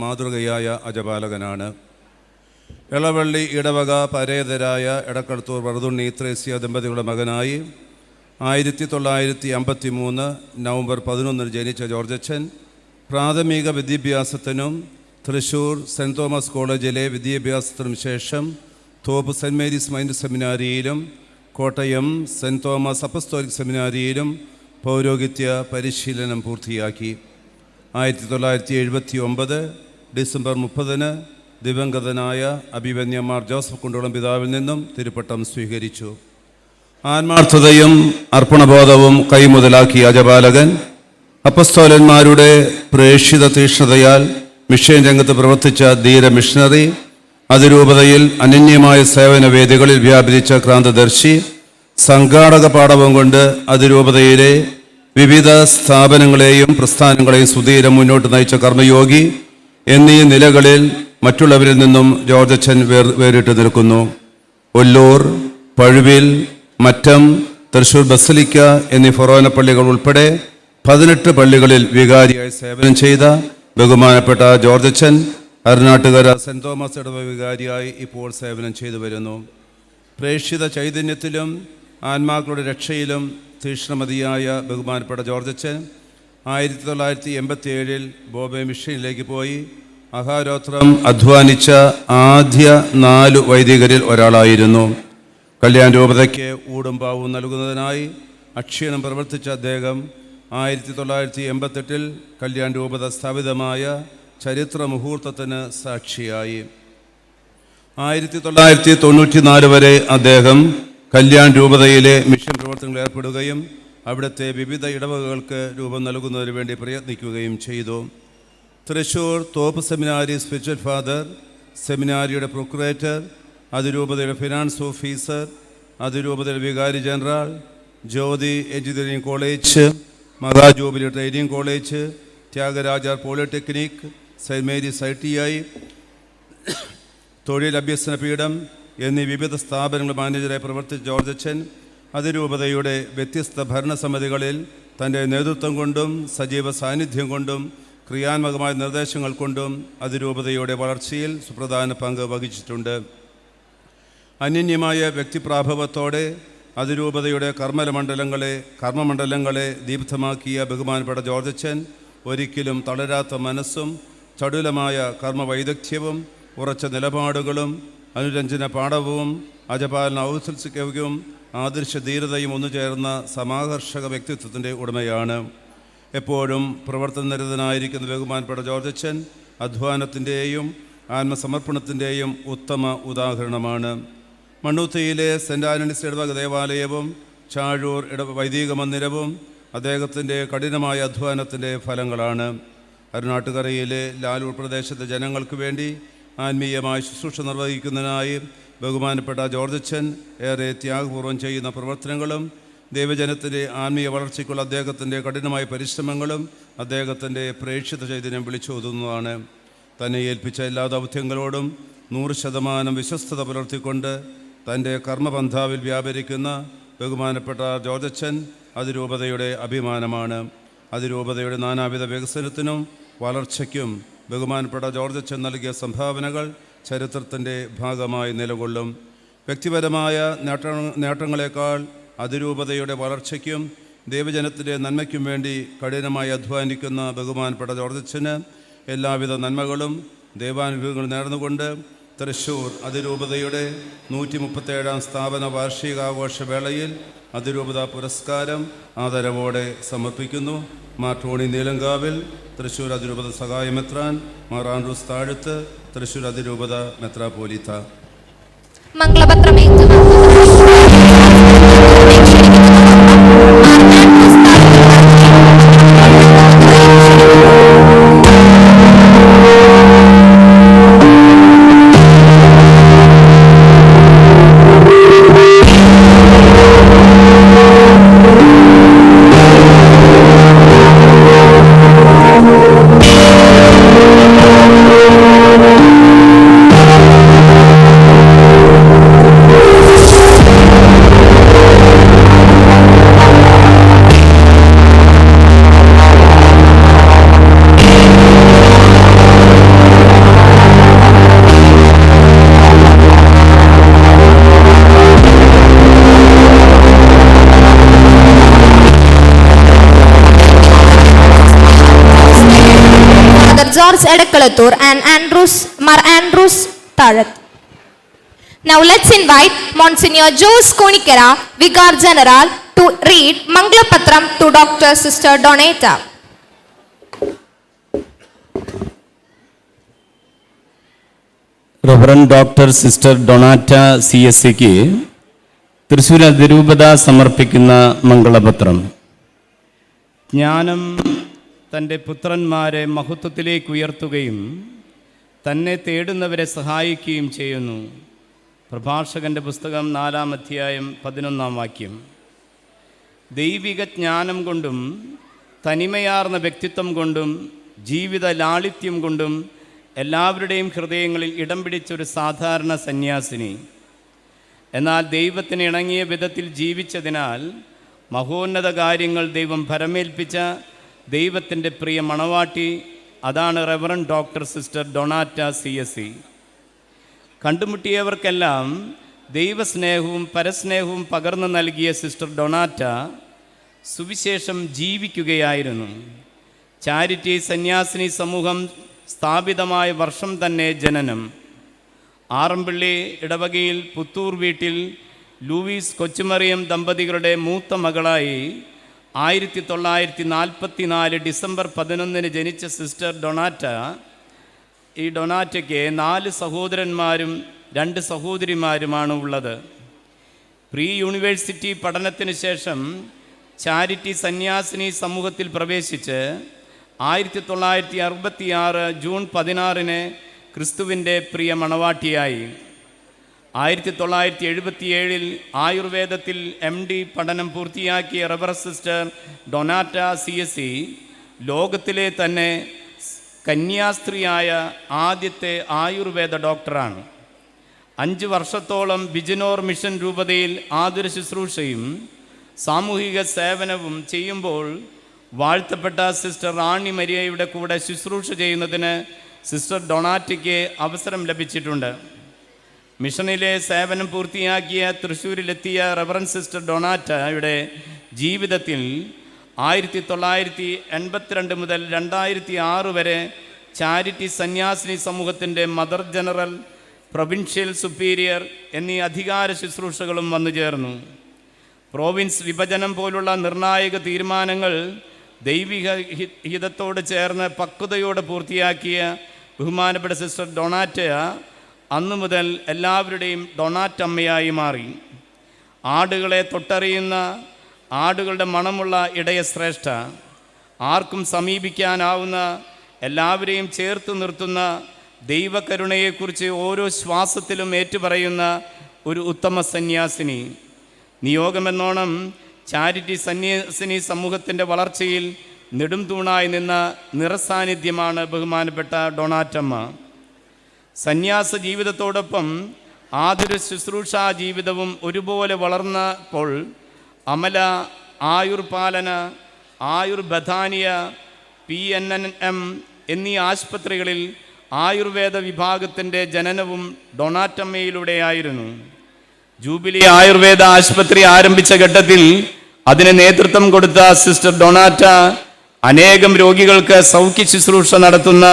മാതൃകയായ അജപാലകനാണ്. എളവള്ളി ഇടവക പരേതരായ എടക്കളത്തൂർ വറുതുണ്ണി ത്രേസ്യ ദമ്പതികളുടെ മകനായി 1953 നവംബർ 11 ജനിച്ച ജോർജച്ചൻ പ്രാഥമിക വിദ്യാഭ്യാസത്തിനും തൃശ്ശൂർ സെൻറ് തോമസ് കോളേജിലെ വിദ്യാഭ്യാസത്തിനും ശേഷം തോപ്പ് സെൻറ് മേരീസ് മൈൻഡ് സെമിനാരിയിലും കോട്ടയം സെൻറ് തോമസ് അപ്പസ്തോലിക് സെമിനാരിയിലും പൗരോഹിത്യ പരിശീലനം പൂർത്തിയാക്കി. 1979 ഡിസംബർ 30 ദിവംഗതനായ അഭിവന്യമാർ ജോസഫ് കുണ്ടോളം പിതാവിൽ നിന്നും തിരുപ്പട്ടം സ്വീകരിച്ചു. ആത്മാർത്ഥതയും അർപ്പണബോധവും കൈമുതലാക്കിയ അജപാലകൻ അപ്പസ്തോലന്മാരുടെ പ്രേക്ഷിത തീക്ഷ്ണതയാൽ മിഷൻ രംഗത്ത് പ്രവർത്തിച്ച ധീര മിഷണറി, അതിരൂപതയിൽ അനന്യമായ സേവന വേദികളിൽ വ്യാപരിച്ച ക്രാന്തദർശി, സംഘാടക പാടവം കൊണ്ട് അതിരൂപതയിലെ വിവിധ സ്ഥാപനങ്ങളെയും പ്രസ്ഥാനങ്ങളെയും സുധീരം മുന്നോട്ട് നയിച്ച കർമ്മയോഗി എന്നീ നിലകളിൽ മറ്റുള്ളവരിൽ നിന്നും ജോർജച്ചൻ വേറിട്ട് നിൽക്കുന്നു. ഒല്ലൂർ, പഴുവിൽ, മറ്റം, തൃശ്ശൂർ ബസലിക്ക എന്നീ ഫൊറോന പള്ളികൾ ഉൾപ്പെടെ 18 പള്ളികളിൽ വികാരിയായി സേവനം ചെയ്ത ബഹുമാനപ്പെട്ട ജോർജച്ചൻ അരുനാട്ടുകര സെൻറ് തോമസ് ഇടവ വികാരിയായി ഇപ്പോൾ സേവനം ചെയ്തു വരുന്നു. പ്രേക്ഷിത ചൈതന്യത്തിലും ആത്മാക്കളുടെ രക്ഷയിലും തീക്ഷ്ണമതിയായ ബഹുമാനപ്പെട്ട ജോർജച്ചൻ 1987 ബോംബെ മിഷനിലേക്ക് പോയി അഹാരോത്രം അധ്വാനിച്ച ആദ്യ 4 വൈദികരിൽ ഒരാളായിരുന്നു. കല്യാൺ രൂപതയ്ക്ക് ഊടും പാവും നൽകുന്നതിനായി അക്ഷീണം പ്രവർത്തിച്ച അദ്ദേഹം 1988 കല്യാൺ രൂപത സ്ഥാപിതമായ ചരിത്ര മുഹൂർത്തത്തിന് സാക്ഷിയായി. 1994 വരെ അദ്ദേഹം കല്യാൺ രൂപതയിലെ മിഷൻ പ്രവർത്തനങ്ങളിൽ ഏർപ്പെടുകയും അവിടുത്തെ വിവിധ ഇടവകകൾക്ക് രൂപം നൽകുന്നതിന് വേണ്ടി പ്രയത്നിക്കുകയും ചെയ്തു. Thrissur Thope seminary spiritual father, സെമിനാരിയുടെ പ്രൊക്കുറേറ്റർ, അതിരൂപതയുടെ ഫിനാൻസ് ഓഫീസർ, അതിരൂപതയുടെ വികാരി general, Jyothi engineering college, Mahajubilee training college, Thiagarajar polytechnic, saint Mary's ITI, തൊഴിൽ അഭ്യസന പീഠം എന്നീ വിവിധ സ്ഥാപനങ്ങൾ മാനേജറായി പ്രവർത്തിച്ച ജോർജച്ചൻ അതിരൂപതയുടെ വ്യത്യസ്ത ഭരണസമിതികളിൽ തൻ്റെ നേതൃത്വം കൊണ്ടും സജീവ സാന്നിധ്യം കൊണ്ടും ക്രിയാത്മകമായ നിർദ്ദേശങ്ങൾ കൊണ്ടും അതിരൂപതയുടെ വളർച്ചയിൽ സുപ്രധാന പങ്ക് വഹിച്ചിട്ടുണ്ട്. അനന്യമായ വ്യക്തിപ്രാഭവത്തോടെ അതിരൂപതയുടെ കർമ്മമണ്ഡലങ്ങളെ ദീപ്തമാക്കിയ ബഹുമാനപ്പെട്ട ജോർജച്ചൻ ഒരിക്കലും തളരാത്ത മനസ്സും ചടുലമായ കർമ്മവൈദഗ്ധ്യവും ഉറച്ച നിലപാടുകളും അനുരഞ്ജന പാഠവും അജപാലന ഔത്സല്യവും ആദർശധീരതയും ഒന്നുചേർന്ന സമാകർഷക വ്യക്തിത്വത്തിൻ്റെ ഉടമയാണ്. എപ്പോഴും പ്രവർത്തനനിരതനായിരിക്കുന്ന ബഹുമാനപ്പെട്ട ജോർജച്ചൻ അധ്വാനത്തിൻ്റെയും ആത്മസമർപ്പണത്തിൻ്റെയും ഉത്തമ ഉദാഹരണമാണ്. മണ്ണൂത്തിയിലെ സെൻറ് ആൻ്റണീസ് ഇടവക ദേവാലയവും ചാഴൂർ വൈദിക മന്ദിരവും അദ്ദേഹത്തിൻ്റെ കഠിനമായ അധ്വാനത്തിൻ്റെ ഫലങ്ങളാണ്. അരുനാട്ടുകരയിലെ ലാലൂർ പ്രദേശത്തെ ജനങ്ങൾക്ക് വേണ്ടി ആത്മീയമായ ശുശ്രൂഷ നിർവഹിക്കുന്നതിനായി ബഹുമാനപ്പെട്ട ജോർജച്ചൻ ഏറെ ത്യാഗപൂർവ്വം ചെയ്യുന്ന പ്രവർത്തനങ്ങളും ദൈവജനത്തിൻ്റെ ആത്മീയ വളർച്ചയ്ക്കുള്ള അദ്ദേഹത്തിൻ്റെ കഠിനമായ പരിശ്രമങ്ങളും അദ്ദേഹത്തിൻ്റെ പ്രേക്ഷിത ചൈതന്യം വിളിച്ചോതുന്നതാണ്. തന്നെ ഏൽപ്പിച്ച എല്ലാ ദൗത്യങ്ങളോടും 100% വിശ്വസ്തത പുലർത്തിക്കൊണ്ട് തൻ്റെ കർമ്മപന്ഥാവിൽ വ്യാപരിക്കുന്ന ബഹുമാനപ്പെട്ട ജോർജച്ചൻ അതിരൂപതയുടെ അഭിമാനമാണ്. അതിരൂപതയുടെ നാനാവിധ വികസനത്തിനും വളർച്ചയ്ക്കും ബഹുമാനപ്പെട്ട ജോർജച്ചൻ നൽകിയ സംഭാവനകൾ ചരിത്രത്തിൻ്റെ ഭാഗമായി നിലകൊള്ളും. വ്യക്തിപരമായ നേട്ടങ്ങളെക്കാൾ അതിരൂപതയുടെ വളർച്ചയ്ക്കും ദൈവജനത്തിൻ്റെ നന്മയ്ക്കും വേണ്ടി കഠിനമായി അധ്വാനിക്കുന്ന ബഹുമാനപ്പെട്ട ജോർജച്ചന് എല്ലാവിധ നന്മകളും ദൈവാനുഭവങ്ങളും നേർന്നുകൊണ്ട് തൃശ്ശൂർ അതിരൂപതയുടെ 137ാം സ്ഥാപന വാർഷികാഘോഷ വേളയിൽ അതിരൂപത പുരസ്കാരം ആദരവോടെ സമർപ്പിക്കുന്നു. മാർ ടോണി നീലങ്കാവിൽ, തൃശ്ശൂർ അതിരൂപത സഹായമെത്രാൻ, മാർ ആൻഡ്രൂസ് താഴത്ത്, തൃശ്ശൂർ അതിരൂപത മെത്രാപ്പോലീത്ത. George Edakalathur and Mar Andrews Tharat. Now let's invite Monsignor Jose Konikara, Vicar General, to read Mangalapatram to Dr. Sister Donata. Reverend doctor sister Donata CSCക്ക് തൃശ്ശൂർ അതിരൂപത സമർപ്പിക്കുന്ന മംഗളപത്രം. ജ്ഞാനം തൻ്റെ പുത്രന്മാരെ മഹത്വത്തിലേക്ക് ഉയർത്തുകയും തന്നെ തേടുന്നവരെ സഹായിക്കുകയും ചെയ്യുന്നു. പ്രഭാഷകന്റെ പുസ്തകം 4-ാം അധ്യായം 11-ാം വാക്യം. ദൈവിക ജ്ഞാനം കൊണ്ടും തനിമയാർന്ന വ്യക്തിത്വം കൊണ്ടും ജീവിത ലാളിത്യം കൊണ്ടും എല്ലാവരുടെയും ഹൃദയങ്ങളിൽ ഇടം പിടിച്ചൊരു സാധാരണ സന്യാസിനി. എന്നാൽ ദൈവത്തിന് ഇണങ്ങിയ വിധത്തിൽ ജീവിച്ചതിനാൽ മഹോന്നത കാര്യങ്ങൾ ദൈവം ഭരമേൽപ്പിച്ച ദൈവത്തിൻ്റെ പ്രിയ മണവാട്ടി, അതാണ് Reverend doctor sister Donata CSC. കണ്ടുമുട്ടിയവർക്കെല്ലാം ദൈവസ്നേഹവും പരസ്നേഹവും പകർന്നു നൽകിയ സിസ്റ്റർ ഡൊണാറ്റ സുവിശേഷം ജീവിക്കുകയായിരുന്നു. ചാരിറ്റി സന്യാസിനി സമൂഹം സ്ഥാപിതമായ വർഷം തന്നെ ജനനം. ആറമ്പള്ളി ഇടവകയിൽ പുത്തൂർ വീട്ടിൽ ലൂയിസ് കൊച്ചുമറിയം ദമ്പതികളുടെ മൂത്ത മകളായി 1944 ഡിസംബർ 11 ജനിച്ച സിസ്റ്റർ ഡൊണാറ്റ, ഈ ഡൊണാറ്റയ്ക്ക് 4 സഹോദരന്മാരും 2 സഹോദരിമാരുമാണ് ഉള്ളത്. പ്രീ യൂണിവേഴ്സിറ്റി പഠനത്തിന് ശേഷം ചാരിറ്റി സന്യാസിനി സമൂഹത്തിൽ പ്രവേശിച്ച് 1966 ജൂൺ 16 ക്രിസ്തുവിൻ്റെ പ്രിയ മണവാട്ടിയായി. 1977 ആയുർവേദത്തിൽ MD പഠനം പൂർത്തിയാക്കിയ റവറൻഡ് സിസ്റ്റർ ഡൊണാറ്റ CSC ലോകത്തിലെ തന്നെ കന്യാസ്ത്രീയായ ആദ്യത്തെ ആയുർവേദ ഡോക്ടറാണ്. 5 വർഷത്തോളം ബിജനോർ മിഷൻ രൂപതയിൽ ആതുര ശുശ്രൂഷയും സാമൂഹിക സേവനവും ചെയ്യുമ്പോൾ വാഴ്ത്തപ്പെട്ട സിസ്റ്റർ റാണി മരിയയുടെ കൂടെ ശുശ്രൂഷ ചെയ്യുന്നതിന് സിസ്റ്റർ ഡൊണാറ്റയ്ക്ക് അവസരം ലഭിച്ചിട്ടുണ്ട്. മിഷനിലെ സേവനം പൂർത്തിയാക്കിയ തൃശ്ശൂരിലെത്തിയ റവറൻഡ് സിസ്റ്റർ ഡൊണാറ്റയുടെ ജീവിതത്തിൽ 1982 മുതൽ 2006 വരെ ചാരിറ്റി സന്യാസിനി സമൂഹത്തിൻ്റെ മദർ ജനറൽ, പ്രൊവിൻഷ്യൽ സുപ്പീരിയർ എന്നീ അധികാര ശുശ്രൂഷകളും വന്നു ചേർന്നു. പ്രോവിൻസ് വിഭജനം പോലുള്ള നിർണായക തീരുമാനങ്ങൾ ദൈവിക ഹിതത്തോട് ചേർന്ന് പക്വതയോടെ പൂർത്തിയാക്കിയ ബഹുമാനപ്പെട്ട സിസ്റ്റർ ഡൊണാറ്റ അന്നു മുതൽ എല്ലാവരുടെയും ഡൊണാറ്റമ്മയായി മാറി. ആടുകളെ തൊട്ടറിയുന്ന, ആടുകളുടെ മണമുള്ള ഇടയശ്രേഷ്ഠ, ആർക്കും സമീപിക്കാനാവുന്ന, എല്ലാവരെയും ചേർത്ത് നിർത്തുന്ന, ദൈവകരുണയെക്കുറിച്ച് ഓരോ ശ്വാസത്തിലും ഏറ്റുപറയുന്ന ഒരു ഉത്തമ സന്യാസിനി. നിയോഗമെന്നോണം ചാരിറ്റി സന്യാസിനി സമൂഹത്തിൻ്റെ വളർച്ചയിൽ നെടും തൂണായി നിന്ന നിറസാന്നിധ്യമാണ് ബഹുമാനപ്പെട്ട ഡൊണാറ്റമ്മ. സന്യാസ ജീവിതത്തോടൊപ്പം ആതുര ശുശ്രൂഷാ ജീവിതവും ഒരുപോലെ വളർന്നപ്പോൾ അമല, ആയുർപാലന, ആയുർബഥാനിയ, PNNM എന്നീ ആശുപത്രികളിൽ ആയുർവേദ വിഭാഗത്തിൻ്റെ ജനനവും ഡൊണാറ്റമ്മയിലൂടെയായിരുന്നു. ജൂബിലി ആയുർവേദ ആശുപത്രി ആരംഭിച്ച ഘട്ടത്തിൽ അതിന് നേതൃത്വം കൊടുത്ത സിസ്റ്റർ ഡൊണാറ്റ അനേകം രോഗികൾക്ക് സൗഖ്യ ശുശ്രൂഷ നടത്തുന്ന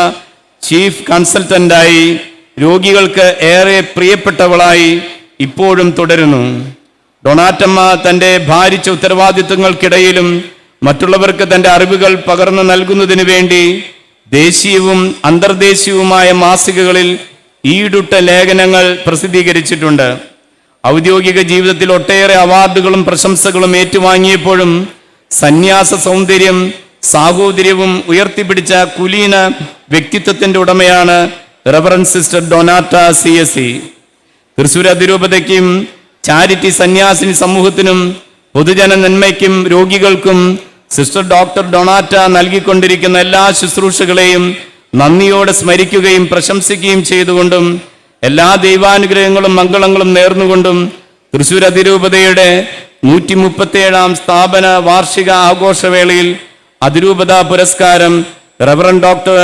ചീഫ് കൺസൾട്ടൻ്റായി, രോഗികൾക്ക് ഏറെ പ്രിയപ്പെട്ടവളായി ഇപ്പോഴും തുടരുന്നു. ഡൊണാറ്റമ്മ തൻ്റെ ഭാരിച്ച ഉത്തരവാദിത്വങ്ങൾക്കിടയിലും മറ്റുള്ളവർക്ക് തൻ്റെ അറിവുകൾ പകർന്നു നൽകുന്നതിന് വേണ്ടി ദേശീയവും അന്തർദേശീയവുമായ മാസികകളിൽ ഈടുറ്റ ലേഖനങ്ങൾ പ്രസിദ്ധീകരിച്ചിട്ടുണ്ട്. ഔദ്യോഗിക ജീവിതത്തിൽ ഒട്ടേറെ അവാർഡുകളും പ്രശംസകളും ഏറ്റുവാങ്ങിയപ്പോഴും സന്യാസ സൗന്ദര്യം, സാഹോദര്യവും ഉയർത്തിപ്പിടിച്ച കുലീന വ്യക്തിത്വത്തിൻ്റെ ഉടമയാണ് reverend sister Donata CSC. Thrissur അതിരൂപതയ്ക്കും ചാരിറ്റി സന്യാസിനി സമൂഹത്തിനും പൊതുജന നന്മയ്ക്കും രോഗികൾക്കും സിസ്റ്റർ ഡോക്ടർ ഡൊണാറ്റ നൽകിക്കൊണ്ടിരിക്കുന്ന എല്ലാ ശുശ്രൂഷകളെയും നന്ദിയോടെ സ്മരിക്കുകയും പ്രശംസിക്കുകയും ചെയ്തുകൊണ്ടും എല്ലാ ദൈവാനുഗ്രഹങ്ങളും മംഗളങ്ങളും നേർന്നുകൊണ്ടും തൃശ്ശൂർ അതിരൂപതയുടെ 137ാം സ്ഥാപന വാർഷിക ആഘോഷവേളയിൽ അതിരൂപത പുരസ്കാരം റവറൻഡ് ഡോക്ടർ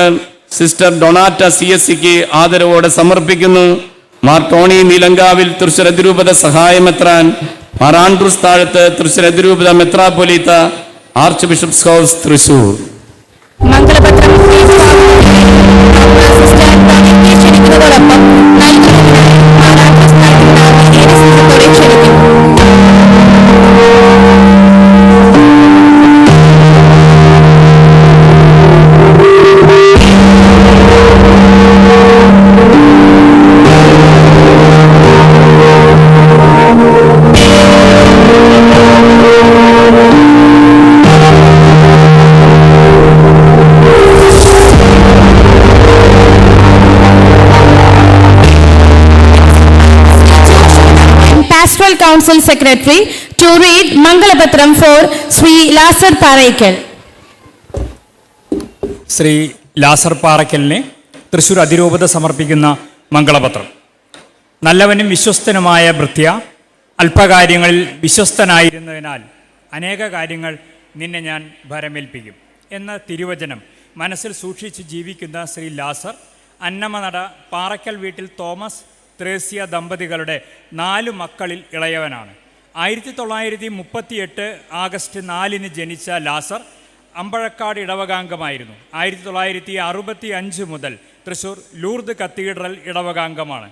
സിസ്റ്റർ ഡൊണാറ്റ CSCക്ക് ആദരവോടെ സമർപ്പിക്കുന്നു. മാർ ടോണി നീലങ്കാവിൽ തൃശ്ശൂർ അതിരൂപത സഹായമെത്രാൻ, മാർ ആൻഡ്രൂസ് താഴത്ത് തൃശ്ശൂർ അതിരൂപത മെത്രാപ്പൊലീത്ത, ആർച്ച് ബിഷപ്സ് ഹൗസ് തൃശ്ശൂർ. മംഗളപത്രം ക്ഷണിക്കുന്നതോടൊപ്പം നൽകുന്നതിനായി മാറാത്ത സ്ഥാനത്ത് ഏറെ സ്നേഹത്തോടെ ക്ഷണിക്കുന്നു. Pastoral Council Secretary to read Mangalapatram for Sri Lasar Paraikal. Shri ലാസർ പാറയ്ക്കലിനെ തൃശ്ശൂർ അതിരൂപത സമർപ്പിക്കുന്ന മംഗളപത്രം. നല്ലവനും വിശ്വസ്തനുമായ ഭൃത്യ, അല്പകാര്യങ്ങളിൽ വിശ്വസ്തനായിരുന്നതിനാൽ അനേക കാര്യങ്ങൾ നിന്നെ ഞാൻ ഭരമേൽപ്പിക്കും എന്ന തിരുവചനം മനസ്സിൽ സൂക്ഷിച്ച് ജീവിക്കുന്ന ശ്രീ ലാസർ അന്നമനട പാറയ്ക്കൽ വീട്ടിൽ തോമസ് ത്രേസ്യ ദമ്പതികളുടെ 4 മക്കളിൽ ഇളയവനാണ്. 1938 ആഗസ്റ്റ് 4 ജനിച്ച ലാസർ അമ്പഴക്കാട് ഇടവകാംഗമായിരുന്നു. 1965 മുതൽ തൃശ്ശൂർ ലൂർദ് കത്തീഡ്രൽ ഇടവകാംഗമാണ്.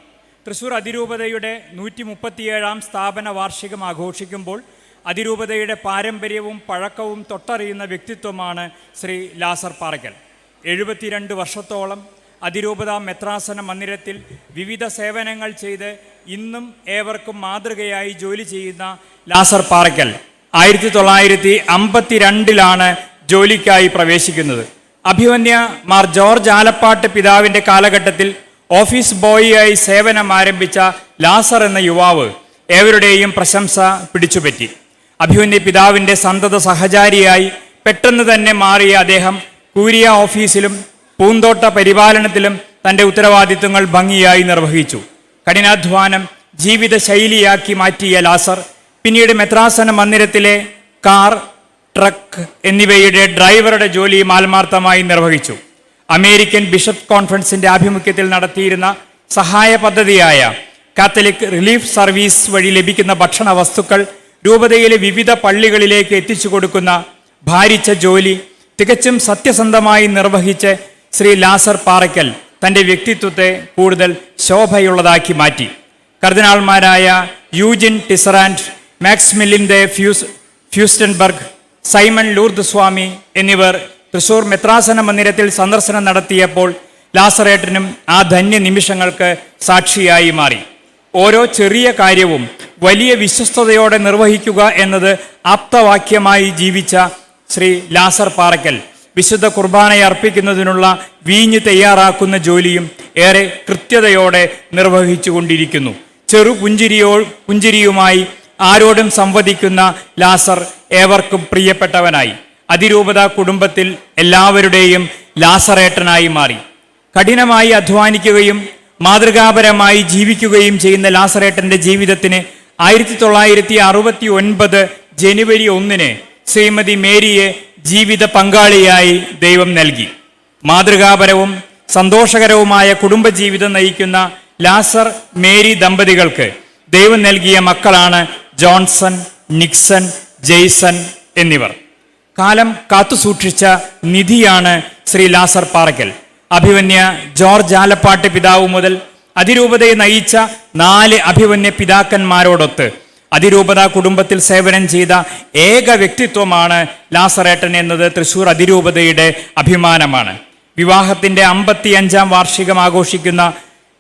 തൃശ്ശൂർ അതിരൂപതയുടെ 137 സ്ഥാപന വാർഷികം ആഘോഷിക്കുമ്പോൾ അതിരൂപതയുടെ പാരമ്പര്യവും പഴക്കവും തൊട്ടറിയുന്ന വ്യക്തിത്വമാണ് ശ്രീ ലാസർ പാറയ്ക്കൽ. 72 വർഷത്തോളം അതിരൂപത മെത്രാസന മന്ദിരത്തിൽ വിവിധ സേവനങ്ങൾ ചെയ്ത് ഇന്നും ഏവർക്കും മാതൃകയായി ജോലി ചെയ്യുന്ന ലാസർ പാറയ്ക്കൽ 1952 ജോലിക്കായി പ്രവേശിക്കുന്നത്. അഭിമന്യ മാർ ജോർജ് ആലപ്പാട്ട് പിതാവിൻ്റെ കാലഘട്ടത്തിൽ ഓഫീസ് ബോയിയായി സേവനം ആരംഭിച്ച ലാസർ എന്ന യുവാവ് ഏവരുടെയും പ്രശംസ പിടിച്ചുപറ്റി. അഭിമന്യ പിതാവിൻ്റെ സന്തത സഹചാരിയായി പെട്ടെന്ന് തന്നെ മാറിയ അദ്ദേഹം കൂരിയ ഓഫീസിലും പൂന്തോട്ട പരിപാലനത്തിലും തൻ്റെ ഉത്തരവാദിത്വങ്ങൾ ഭംഗിയായി നിർവഹിച്ചു. കഠിനാധ്വാനം ജീവിതശൈലിയാക്കി മാറ്റിയ ലാസർ പിന്നീട് മെത്രാസന മന്ദിരത്തിലെ കാർ, ട്രക്ക് എന്നിവയുടെ ഡ്രൈവറുടെ ജോലി ആത്മാർത്ഥമായി നിർവഹിച്ചു. അമേരിക്കൻ ബിഷപ്പ് കോൺഫറൻസിൻ്റെ ആഭിമുഖ്യത്തിൽ നടത്തിയിരുന്ന സഹായ പദ്ധതിയായ കാത്തലിക് റിലീഫ് സർവീസ് വഴി ലഭിക്കുന്ന ഭക്ഷണ വസ്തുക്കൾ രൂപതയിലെ വിവിധ പള്ളികളിലേക്ക് എത്തിച്ചു കൊടുക്കുന്ന ഭാരിച്ച ജോലി തികച്ചും സത്യസന്ധമായി നിർവഹിച്ച് ശ്രീ ലാസർ പാറയ്ക്കൽ തൻ്റെ വ്യക്തിത്വത്തെ കൂടുതൽ ശോഭയുള്ളതാക്കി മാറ്റി. കർദിനാൾമാരായ യൂജിൻ ടിസറാൻഡ്, മാക്സ്മിലിൻ്റെ ഫ്യൂസ്റ്റൻബർഗ്, സൈമൺ ലൂർദ് സ്വാമി എന്നിവർ തൃശ്ശൂർ മെത്രാസന മന്ദിരത്തിൽ സന്ദർശനം നടത്തിയപ്പോൾ ലാസറേട്ടനും ആ ധന്യ നിമിഷങ്ങൾക്ക് സാക്ഷിയായി മാറി. ഓരോ ചെറിയ കാര്യവും വലിയ വിശ്വസ്തയോടെ നിർവഹിക്കുക എന്നത് ആപ്തവാക്യമായി ജീവിച്ച ശ്രീ ലാസർ പാറയ്ക്കൽ വിശുദ്ധ കുർബാനയെ അർപ്പിക്കുന്നതിനുള്ള വീഞ്ഞ് തയ്യാറാക്കുന്ന ജോലിയും ഏറെ കൃത്യതയോടെ നിർവഹിച്ചു കൊണ്ടിരിക്കുന്നു. പുഞ്ചിരിയുമായി ആരോടും സംവദിക്കുന്ന ലാസർ ഏവർക്കും പ്രിയപ്പെട്ടവനായി. അതിരൂപത കുടുംബത്തിൽ എല്ലാവരുടെയും ലാസറേട്ടനായി മാറി. കഠിനമായി അധ്വാനിക്കുകയും മാതൃകാപരമായി ജീവിക്കുകയും ചെയ്യുന്ന ലാസറേട്ടൻ്റെ ജീവിതത്തിന് 1969 ജനുവരി 1 ശ്രീമതി മേരിയെ ജീവിത പങ്കാളിയായി ദൈവം നൽകി. മാതൃകാപരവും സന്തോഷകരവുമായ കുടുംബജീവിതം നയിക്കുന്ന ലാസർ മേരി ദമ്പതികൾക്ക് ദൈവം നൽകിയ മക്കളാണ് ജോൺസൺ, നിക്സൺ, ജെയ്സൺ എന്നിവർ. കാലം കാത്തുസൂക്ഷിച്ച നിധിയാണ് ശ്രീ ലാസർ പാറയ്ക്കൽ. അഭിമന്യ ജോർജ് ആലപ്പാട്ട് പിതാവ് മുതൽ അതിരൂപതയെ നയിച്ച 4 അഭിമന്യ പിതാക്കന്മാരോടൊത്ത് അതിരൂപത കുടുംബത്തിൽ സേവനം ചെയ്ത ഏക വ്യക്തിത്വമാണ് ലാസറേട്ടൻ എന്നത് തൃശ്ശൂർ അതിരൂപതയുടെ അഭിമാനമാണ്. വിവാഹത്തിൻ്റെ 55 വാർഷികം ആഘോഷിക്കുന്ന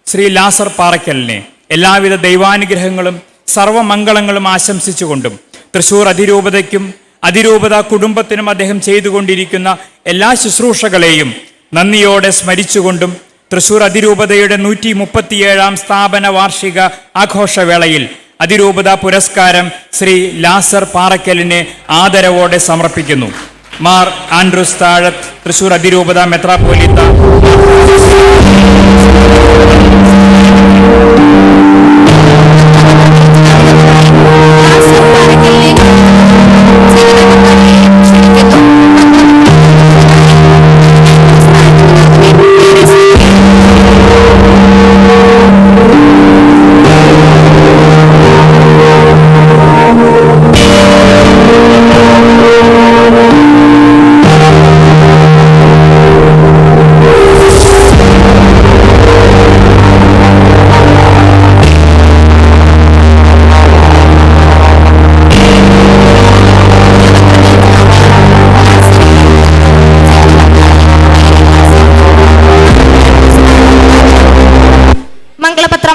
ശ്രീ ലാസർ പാറയ്ക്കലിനെ എല്ലാവിധ ദൈവാനുഗ്രഹങ്ങളും സർവമംഗളങ്ങളും ആശംസിച്ചുകൊണ്ടും തൃശ്ശൂർ അതിരൂപതയ്ക്കും അതിരൂപത കുടുംബത്തിനും അദ്ദേഹം ചെയ്തുകൊണ്ടിരിക്കുന്ന എല്ലാ ശുശ്രൂഷകളെയും നന്ദിയോടെ സ്മരിച്ചുകൊണ്ടും തൃശ്ശൂർ അതിരൂപതയുടെ 137 സ്ഥാപന വാർഷിക ആഘോഷവേളയിൽ അതിരൂപത പുരസ്കാരം ശ്രീ ലാസർ പാറയ്ക്കലിനെ ആദരവോടെ സമർപ്പിക്കുന്നു. മാർ ആൻഡ്രൂസ് താഴത്ത്, തൃശ്ശൂർ അതിരൂപത മെത്രാപ്പോലീത്ത.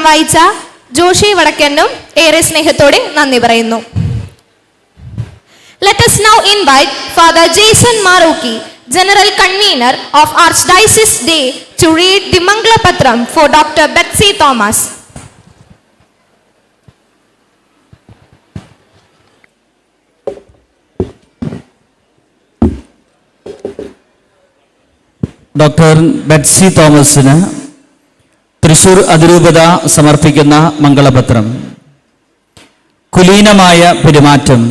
മംഗളപത്രം വായിച്ച ജോഷി വടക്കനും ഏറെ സ്നേഹത്തോടെ നന്ദി പറയുന്നു. Let us now invite Father Jason Maruki, General Convener of Archdiocese Day, to read the Mangalapatram for Dr. Betsy Thomas. Doctor Betsy തോമസിന് തൃശൂർ അതിരൂപത സമർപ്പിക്കുന്ന മംഗളപത്രം. കുലീനമായ പെരുമാറ്റം,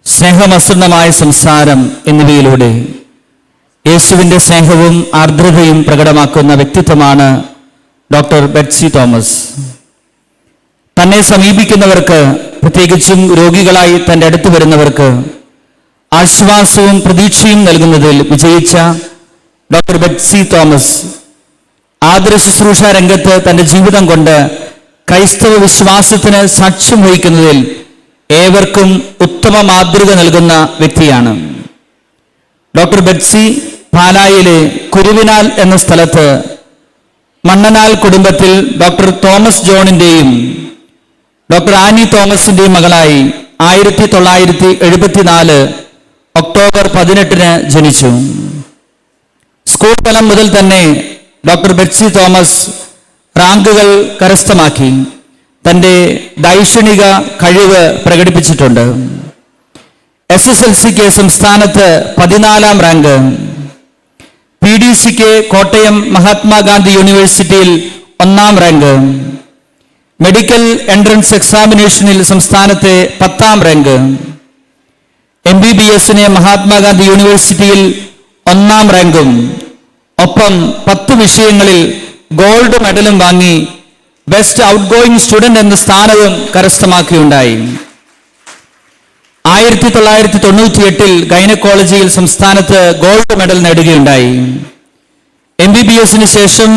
സ്നേഹമസൃണമായ സംസാരം എന്നിവയിലൂടെ യേശുവിൻ്റെ സ്നേഹവും ആർദ്രതയും പ്രകടമാക്കുന്ന വ്യക്തിത്വമാണ് ഡോക്ടർ ബെറ്റ്സി തോമസ്. തന്നെ സമീപിക്കുന്നവർക്ക്, പ്രത്യേകിച്ചും രോഗികളായി തൻ്റെ അടുത്ത് വരുന്നവർക്ക് ആശ്വാസവും പ്രതീക്ഷയും നൽകുന്നതിൽ വിജയിച്ച ഡോക്ടർ ബെറ്റ്സി തോമസ് ആതുര ശുശ്രൂഷ രംഗത്ത് തൻ്റെ ജീവിതം കൊണ്ട് ക്രൈസ്തവ വിശ്വാസത്തിന് സാക്ഷ്യം വഹിക്കുന്നതിൽ ഏവർക്കും ഉത്തമ മാതൃക നൽകുന്ന വ്യക്തിയാണ്. ഡോക്ടർ ബെറ്റ്സി പാലായിലെ കുരുവിനാൽ എന്ന സ്ഥലത്ത് മണ്ണനാൽ കുടുംബത്തിൽ ഡോക്ടർ തോമസ് ജോണിൻ്റെയും ഡോക്ടർ ആനി തോമസിൻ്റെയും മകളായി 1974 ഒക്ടോബർ 18 ജനിച്ചു. സ്കൂൾ തലം മുതൽ തന്നെ ഡോക്ടർ ബെറ്റ്സി തോമസ് റാങ്കുകൾ കരസ്ഥമാക്കി തൻ്റെ ദൈക്ഷണിക കഴിവ് പ്രകടിപ്പിച്ചിട്ടുണ്ട്. SSLCക്ക് സംസ്ഥാനത്ത് 14ാം റാങ്ക്, PDCക്ക് കോട്ടയം മഹാത്മാഗാന്ധി യൂണിവേഴ്സിറ്റിയിൽ 1ാം റാങ്ക്, മെഡിക്കൽ എൻട്രൻസ് എക്സാമിനേഷനിൽ സംസ്ഥാനത്തെ 10ാം റാങ്ക്, MBBSന് മഹാത്മാഗാന്ധി യൂണിവേഴ്സിറ്റിയിൽ 1ാം റാങ്കും ഒപ്പം 10 വിഷയങ്ങളിൽ ഗോൾഡ് മെഡലും വാങ്ങി ബെസ്റ്റ് ഔട്ട് ഗോയിങ് സ്റ്റുഡന്റ് എന്ന സ്ഥാനവും കരസ്ഥമാക്കുകയുണ്ടായി. 1998 ഗൈനക്കോളജിയിൽ സംസ്ഥാനത്ത് ഗോൾഡ് മെഡൽ നേടുകയുണ്ടായി. MBBSന് ശേഷം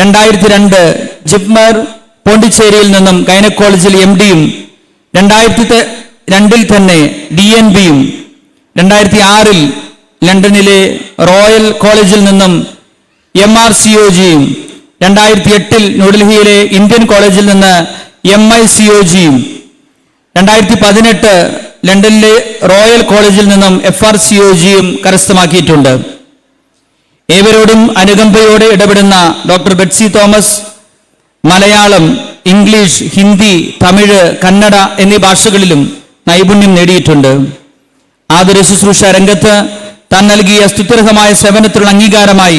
2002 ജിപ്മർ പോണ്ടിച്ചേരിയിൽ നിന്നും ഗൈനക്കോളജിയിൽ MDയും 2002 തന്നെ DNBയും 2006 ലണ്ടനിലെ റോയൽ കോളേജിൽ നിന്നും MRCOGയും 2008 ന്യൂഡൽഹിയിലെ ഇന്ത്യൻ കോളേജിൽ നിന്ന് MICOGയും 2018 ലണ്ടനിലെ റോയൽ കോളേജിൽ നിന്നും FRCOGയും കരസ്ഥമാക്കിയിട്ടുണ്ട്. ഏവരോടും അനുകമ്പയോടെ ഇടപെടുന്ന doctor Betsy Thomas Malayalam, English, Hindi, Tamil, Kannada എന്നീ ഭാഷകളിലും നൈപുണ്യം നേടിയിട്ടുണ്ട്. ആതുര ശുശ്രൂഷ രംഗത്ത് താൻ നൽകിയ സ്തുത്യർഹമായ സേവനത്തിനുള്ള അംഗീകാരമായി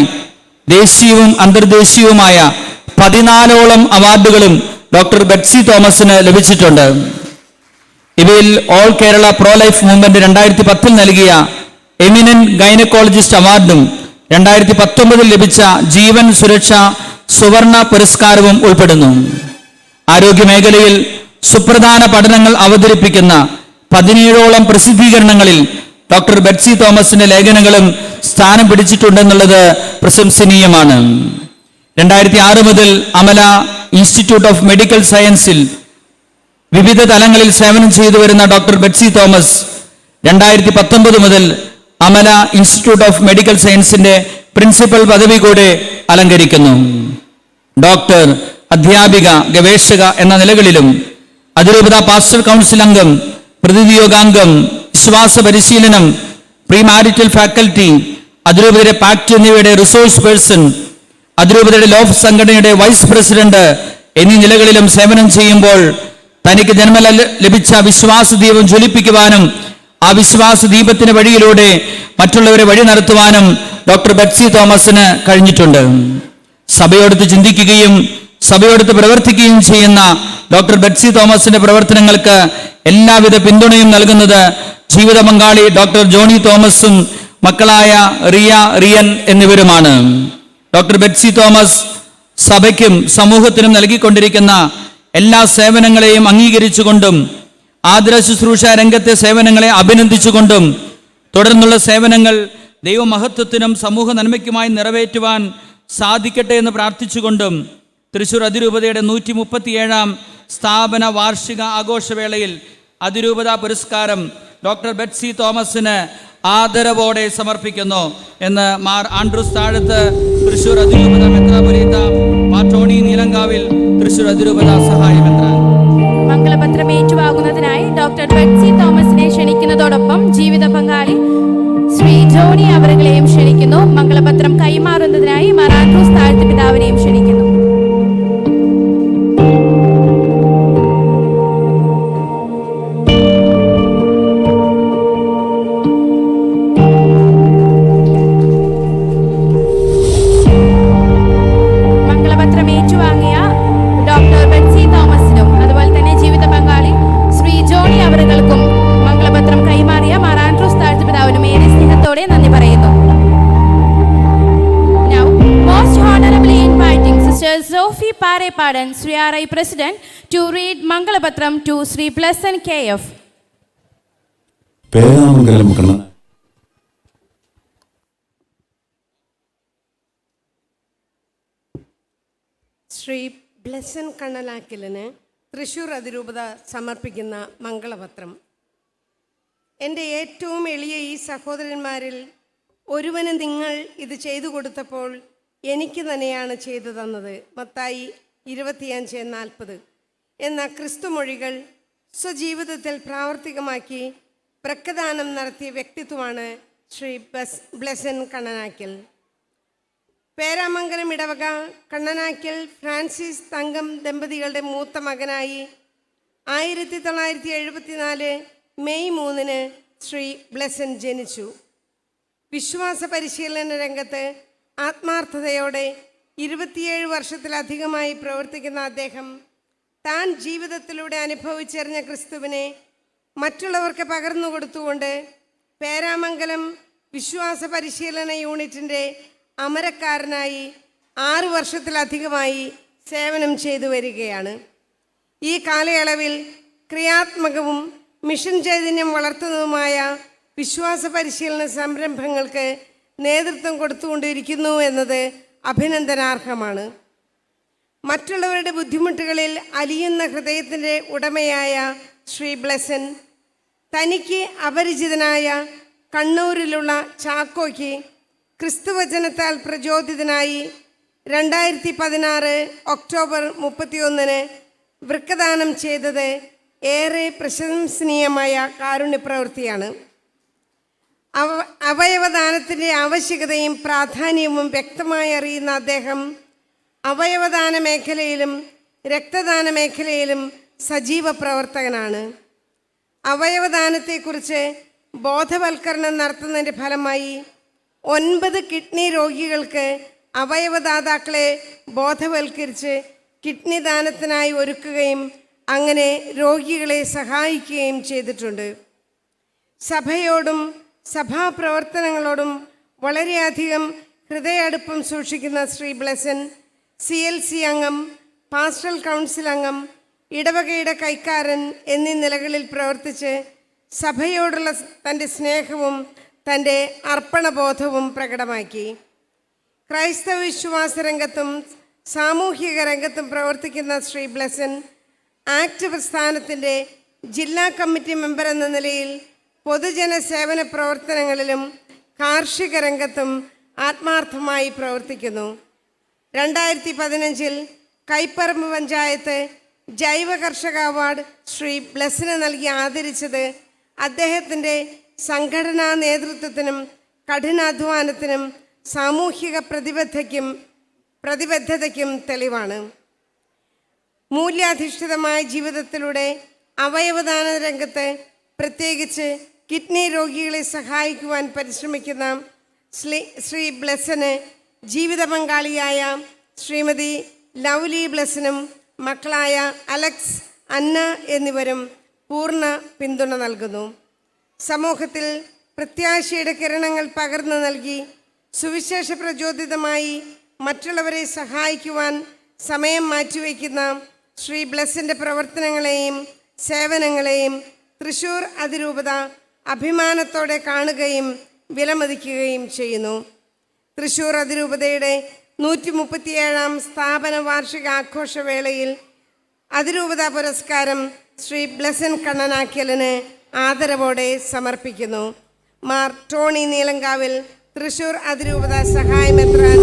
ദേശീയവും അന്തർദേശീയവുമായ 14ഓളം അവാർഡുകളും ഡോക്ടർ ബെറ്റ്സി തോമസിന് ലഭിച്ചിട്ടുണ്ട്. ഇവയിൽ all Kerala pro life movement 2010 നൽകിയ എമിനന്റ് ഗൈനക്കോളജിസ്റ്റ് അവാർഡും 2019 ലഭിച്ച ജീവൻ സുരക്ഷ സുവർണ പുരസ്കാരവും ഉൾപ്പെടുന്നു. ആരോഗ്യമേഖലയിൽ സുപ്രധാന പഠനങ്ങൾ അവതരിപ്പിക്കുന്ന 17ഓളം പ്രസിദ്ധീകരണങ്ങളിൽ ഡോക്ടർ ബെറ്റ്സി തോമസിന്റെ ലേഖനങ്ങളും സ്ഥാനം പിടിച്ചിട്ടുണ്ടെന്നുള്ളത് പ്രശംസനീയമാണ്. 2006 മുതൽ അമല ഇൻസ്റ്റിറ്റ്യൂട്ട് ഓഫ് മെഡിക്കൽ സയൻസിൽ വിവിധ തലങ്ങളിൽ സേവനം ചെയ്തു വരുന്ന ഡോക്ടർ ബെറ്റ്സി തോമസ് 2019 മുതൽ അമല ഇൻസ്റ്റിറ്റ്യൂട്ട് ഓഫ് മെഡിക്കൽ സയൻസിന്റെ പ്രിൻസിപ്പൽ പദവി കൂടെ അലങ്കരിക്കുന്നു. ഡോക്ടർ, അധ്യാപിക, ഗവേഷക എന്ന നിലകളിലും അതിരൂപത പാസ്റ്റർ കൗൺസിൽ അംഗം, പ്രതിനിധിയോഗാംഗം, വിശ്വാസ പരിശീലനം, പ്രീ മാരിറ്റൽ ഫാക്കൽറ്റി, അതിരൂപതയുടെ പാക്ട് എന്നിവയുടെ റിസോഴ്സ് പേഴ്സൺ, അതിരൂപതയുടെ ലോ സംഘടനയുടെ വൈസ് പ്രസിഡന്റ് എന്നീ നിലകളിലും സേവനം ചെയ്യുമ്പോൾ തനിക്ക് ജന്മന ലഭിച്ച വിശ്വാസ ദീപം ജ്വലിപ്പിക്കുവാനും ആ വിശ്വാസ ദീപത്തിന് വഴിയിലൂടെ മറ്റുള്ളവരെ വഴി നടത്തുവാനും ഡോക്ടർ ബെറ്റ്സി തോമസിന് കഴിഞ്ഞിട്ടുണ്ട്. സഭയോടത്ത് ചിന്തിക്കുകയും സഭയോടത്ത് പ്രവർത്തിക്കുകയും ചെയ്യുന്ന ഡോക്ടർ ബെറ്റ്സി തോമസിന്റെ പ്രവർത്തനങ്ങൾക്ക് എല്ലാവിധ പിന്തുണയും നൽകുന്നത് ജീവിത പങ്കാളി ഡോക്ടർ ജോണി തോമസും മക്കളായ റിയ, റിയൻ എന്നിവരുമാണ്. ഡോക്ടർ ബെറ്റ്സി തോമസ് സഭയ്ക്കും സമൂഹത്തിനും നൽകിക്കൊണ്ടിരിക്കുന്ന എല്ലാ സേവനങ്ങളെയും അംഗീകരിച്ചുകൊണ്ടും ആതുര ശുശ്രൂഷ രംഗത്തെ സേവനങ്ങളെ അഭിനന്ദിച്ചുകൊണ്ടും തുടർന്നുള്ള സേവനങ്ങൾ ദൈവമഹത്വത്തിനും സമൂഹ നന്മയ്ക്കുമായി നിറവേറ്റുവാൻ സാധിക്കട്ടെ എന്ന് പ്രാർത്ഥിച്ചുകൊണ്ടും തൃശൂർ അതിരൂപതയുടെ 137ാം സ്ഥാപന വാർഷിക ആഘോഷവേളയിൽ അതിരൂപത പുരസ്കാരം ഡോക്ടർ ബെറ്റ്സി തോമസിന് ആദരവോടെ സമർപ്പിക്കുന്നു എന്ന് മാർ ആൻഡ്രൂസ് താഴത്ത്, തൃശൂർ അതിരൂപത മെത്രാപ്പൊലീത്ത മാർ ടോണി നീലങ്കാവിൽ, തൃശൂർ അതിരൂപത സഹായമെത്രാൻ. മംഗളപത്രം ഏറ്റുവാങ്ങുന്നതിനായി ഡോക്ടർ ബെറ്റ്സി തോമസിനെ ക്ഷണിക്കുന്നതോടൊപ്പം ജീവിത പങ്കാളി ശ്രീ ജോണി അവറുകളെയും ക്ഷണിക്കുന്നു. മംഗളപത്രം കൈമാറുന്നതിനായി മാർ ആൻഡ്രൂസ് താഴത്ത് പിതാവിനെയും ക്ഷണിക്കുന്നു. മംഗളപത്രം ഏറ്റുവാങ്ങിയ ഡോക്ടർ ബെറ്റ്സി തോമസിനും അതുപോലെ തന്നെ ജീവിത പങ്കാളി ശ്രീ ജോണി അവറുകൾക്കും മംഗളപത്രം കൈമാറിയ മാർ ആൻഡ്രൂസ് താഴത്ത് പിതാവിനും ഏറെ സ്നേഹത്തോടെ നന്ദി പറയുന്നു. Now, most honorably inviting Sister Sophie Parepadan, Sri RI President, to read Mangalapatram to Sri Pleasant KF. Peramangalam Kannan Shri Blesson കണ്ണനാക്കലിന് Thrissur അതിരൂപത സമർപ്പിക്കുന്ന മംഗളപത്രം. എൻ്റെ ഏറ്റവും എളിയ ഈ സഹോദരന്മാരിൽ ഒരുവന് നിങ്ങൾ ഇത് ചെയ്തു കൊടുത്തപ്പോൾ എനിക്ക് തന്നെയാണ് ചെയ്തു തന്നത്. മത്തായി 25:40 എന്ന ക്രിസ്തുമൊഴികൾ സ്വജീവിതത്തിൽ പ്രാവർത്തികമാക്കി പ്രക്കദാനം നടത്തിയ വ്യക്തിത്വമാണ് ശ്രീ ബ്ലെസൻ കണ്ണനാക്കൽ. പേരാമംഗലം ഇടവക കണ്ണനാക്കൽ ഫ്രാൻസിസ് തങ്കം ദമ്പതികളുടെ മൂത്ത മകനായി 1974 മെയ് 3 ശ്രീ ബ്ലെസൻ ജനിച്ചു. വിശ്വാസ പരിശീലന രംഗത്ത് ആത്മാർത്ഥതയോടെ 27 വർഷത്തിലധികമായി പ്രവർത്തിക്കുന്ന അദ്ദേഹം താൻ ജീവിതത്തിലൂടെ അനുഭവിച്ചറിഞ്ഞ ക്രിസ്തുവിനെ മറ്റുള്ളവർക്ക് പകർന്നു കൊടുത്തുകൊണ്ട് പേരാമംഗലം വിശ്വാസ പരിശീലന യൂണിറ്റിൻ്റെ അമരക്കാരനായി 6 വർഷത്തിലധികമായി സേവനം ചെയ്തു വരികയാണ്. ഈ കാലയളവിൽ ക്രിയാത്മകവും മിഷൻ ചൈതന്യം വളർത്തുന്നതുമായ വിശ്വാസ പരിശീലന സംരംഭങ്ങൾക്ക് നേതൃത്വം കൊടുത്തുകൊണ്ടിരിക്കുന്നു എന്നത് അഭിനന്ദനാർഹമാണ്. മറ്റുള്ളവരുടെ ബുദ്ധിമുട്ടുകളിൽ അലിയുന്ന ഹൃദയത്തിൻ്റെ ഉടമയായ ശ്രീ ബ്ലെസൻ തനിക്ക് അപരിചിതനായ കണ്ണൂരിലുള്ള ചാക്കോയ്ക്ക് ക്രിസ്തുവചനത്താൽ പ്രചോദിതനായി 2016 ഒക്ടോബർ 31 വൃക്കദാനം ചെയ്തത് ഏറെ പ്രശംസനീയമായ കാരുണ്യപ്രവൃത്തിയാണ്. അവയവദാനത്തിൻ്റെ ആവശ്യകതയും പ്രാധാന്യവും വ്യക്തമായി അറിയുന്ന അദ്ദേഹം അവയവദാന മേഖലയിലും രക്തദാന മേഖലയിലും സജീവ പ്രവർത്തകനാണ്. അവയവദാനത്തെക്കുറിച്ച് ബോധവൽക്കരണം നടത്തുന്നതിൻ്റെ ഫലമായി 9 കിഡ്നി രോഗികൾക്ക് അവയവദാതാക്കളെ ബോധവൽക്കരിച്ച് കിഡ്നി ദാനത്തിനായി ഒരുക്കുകയും അങ്ങനെ രോഗികളെ സഹായിക്കുകയും ചെയ്തിട്ടുണ്ട്. സഭയോടും സഭാപ്രവർത്തനങ്ങളോടും വളരെയധികം ഹൃദയടുപ്പം സൂക്ഷിക്കുന്ന ശ്രീ ബ്ലെസൻ CLC അംഗം, പാസ്റ്ററൽ കൗൺസിൽ അംഗം, ഇടവകയുടെ കൈക്കാരൻ എന്നീ നിലകളിൽ പ്രവർത്തിച്ച് സഭയോടുള്ള തൻ്റെ സ്നേഹവും തൻ്റെ അർപ്പണബോധവും പ്രകടമാക്കി. ക്രൈസ്തവ വിശ്വാസ രംഗത്തും സാമൂഹിക രംഗത്തും പ്രവർത്തിക്കുന്ന ശ്രീ ബ്ലെസൻ ആക്ട് പ്രസ്ഥാനത്തിൻ്റെ ജില്ലാ കമ്മിറ്റി മെമ്പർ എന്ന നിലയിൽ പൊതുജന സേവന പ്രവർത്തനങ്ങളിലും കാർഷിക രംഗത്തും ആത്മാർത്ഥമായി പ്രവർത്തിക്കുന്നു. 2015 കൈപ്പറമ്പ് പഞ്ചായത്ത് ജൈവ കർഷക അവാർഡ് ശ്രീ ബ്ലെസന് നൽകി ആദരിച്ചത് അദ്ദേഹത്തിൻ്റെ സംഘടനാ നേതൃത്വത്തിനും കഠിനാധ്വാനത്തിനും സാമൂഹിക പ്രതിബദ്ധതയ്ക്കും തെളിവാണ്. മൂല്യാധിഷ്ഠിതമായ ജീവിതത്തിലൂടെ അവയവദാന രംഗത്ത് പ്രത്യേകിച്ച് കിഡ്നി രോഗികളെ സഹായിക്കുവാൻ പരിശ്രമിക്കുന്ന ശ്രീ ബ്ലെസന് ജീവിത പങ്കാളിയായ ശ്രീമതി ലൗലി ബ്ലെസനും മക്കളായ അലക്സ്, അന്ന എന്നിവരും പൂർണ്ണ പിന്തുണ നൽകുന്നു. സമൂഹത്തിൽ പ്രത്യാശയുടെ കിരണങ്ങൾ പകർന്നു നൽകി സുവിശേഷ പ്രചോദിതമായി മറ്റുള്ളവരെ സഹായിക്കുവാൻ സമയം മാറ്റിവെക്കുന്ന ശ്രീ ബ്ലെസൻ്റെ പ്രവർത്തനങ്ങളെയും സേവനങ്ങളെയും തൃശ്ശൂർ അതിരൂപത അഭിമാനത്തോടെ കാണുകയും വിലമതിക്കുകയും ചെയ്യുന്നു. തൃശ്ശൂർ അതിരൂപതയുടെ 137ാം സ്ഥാപന വാർഷിക ആഘോഷവേളയിൽ അതിരൂപത പുരസ്കാരം ശ്രീ ബ്ലെസൻ കണ്ണനാക്കലിന് ആദരവോടെ സമർപ്പിക്കുന്നു. മാർ ടോണി നീലങ്കാവിൽ തൃശ്ശൂർ അതിരൂപത സഹായമെത്രാൻ